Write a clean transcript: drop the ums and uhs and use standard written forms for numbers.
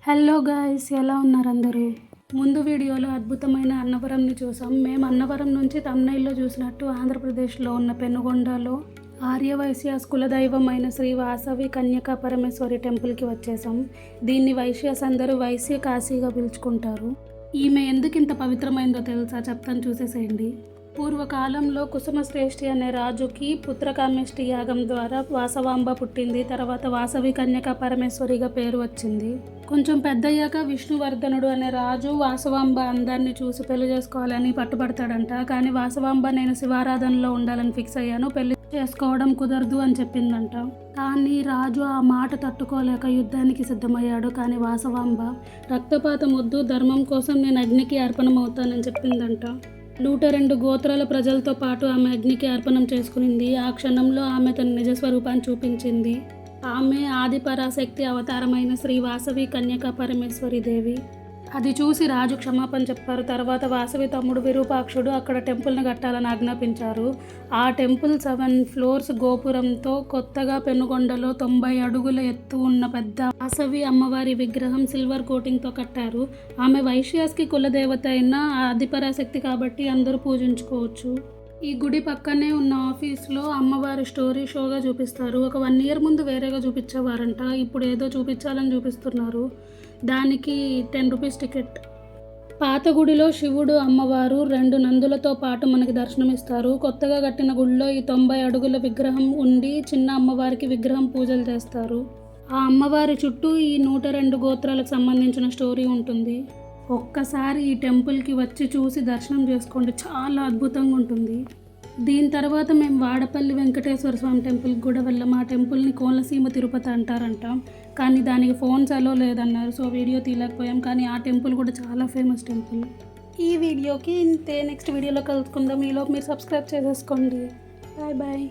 Hello guys, ఎలా ఉన్నారు అందరూ? ముందు వీడియోలో అద్భుతమైన అన్నవరంని చూసాం. మేము అన్నవరం నుంచి తమిళనాడులో చూసినట్టు ఆంధ్రప్రదేశ్లో ఉన్న పెనుగొండలో ఆర్యవైశ్యాస్ కులదైవమైన శ్రీ వాసవి కన్యకా పరమేశ్వరి టెంపుల్కి వచ్చేసాం. దీన్ని వైశ్యాస్ అందరూ వైశ్య కాశీగా పిలుచుకుంటారు. ఈమె ఎందుకు ఇంత పవిత్రమైందో తెలుసా? చెప్తాను, చూసేసేయండి. పూర్వకాలంలో కుసుమశ్రేష్ఠి అనే రాజుకి పుత్రకామేష్టి యాగం ద్వారా వాసవాంబ పుట్టింది. తర్వాత వాసవి కన్యకా పరమేశ్వరిగా పేరు వచ్చింది. కొంచెం పెద్దయ్యాక విష్ణువర్ధనుడు అనే రాజు వాసవాంబ అందాన్ని చూసి పెళ్లి చేసుకోవాలని పట్టుబడతాడంట. కానీ వాసవాంబ నేను శివారాధనలో ఉండాలని ఫిక్స్ అయ్యాను, పెళ్లి చేసుకోవడం కుదరదు అని చెప్పిందంట. కానీ రాజు ఆ మాట తట్టుకోలేక యుద్ధానికి సిద్ధమయ్యాడు. కానీ వాసవాంబ రక్తపాతం వద్దు, ధర్మం కోసం నేను అగ్నికి అర్పణం అవుతానని చెప్పిందంట. 102 గోత్రాల ప్రజలతో పాటు ఆమె అగ్నికి అర్పణం చేసుకునింది. ఆ క్షణంలో ఆమె తన నిజస్వరూపాన్ని చూపించింది. ఆమె ఆదిపరాశక్తి అవతారమైన శ్రీ వాసవి కన్యకా పరమేశ్వరి దేవి. అది చూసి రాజు క్షమాపణ చెప్పారు. తర్వాత వాసవి తమ్ముడు విరూపాక్షుడు అక్కడ టెంపుల్ని కట్టాలని ఆజ్ఞాపించారు. ఆ టెంపుల్ 7 ఫ్లోర్స్ గోపురంతో కొత్తగా పెనుగొండలో 90 అడుగుల ఎత్తు ఉన్న పెద్ద వాసవి అమ్మవారి విగ్రహం సిల్వర్ కోటింగ్తో కట్టారు. ఆమె వైశ్యాస్కి కులదేవత అయిన ఆదిపరాశక్తి కాబట్టి అందరూ పూజించుకోవచ్చు. ఈ గుడి పక్కనే ఉన్న ఆఫీస్లో అమ్మవారి స్టోరీ షోగా చూపిస్తారు. ఒక 1 ఇయర్ ముందు వేరేగా చూపించేవారంట, ఇప్పుడు ఏదో చూపించాలని చూపిస్తున్నారు. దానికి 10 రూపీస్ టికెట్. పాత గుడిలో శివుడు అమ్మవారు 2 నందులతో పాటు మనకి దర్శనమిస్తారు. కొత్తగా కట్టిన గుడిలో ఈ 90 అడుగుల విగ్రహం ఉండి చిన్న అమ్మవారికి విగ్రహం పూజలు చేస్తారు. ఆ అమ్మవారి చుట్టూ ఈ 102 గోత్రాలకు సంబంధించిన స్టోరీ ఉంటుంది. ఒక్కసారి ఈ టెంపుల్కి వచ్చి చూసి దర్శనం చేసుకోండి, చాలా అద్భుతంగా ఉంటుంది. దీని తర్వాత మేము వాడపల్లి వెంకటేశ్వర స్వామి టెంపుల్కి కూడా వెళ్ళాం. ఆ టెంపుల్ని కోనసీమ తిరుపతి అంటారంట, కానీ దానికి ఫోన్స్ అలో లేదన్నారు, సో వీడియో తీయలేకపోయాం. కానీ ఆ టెంపుల్ కూడా చాలా ఫేమస్ టెంపుల్. ఈ వీడియోకి ఇంతే, నెక్స్ట్ వీడియోలో కలుసుకుందాం. ఈలోపు మీరు సబ్స్క్రైబ్ చేసేసుకోండి. Bye bye.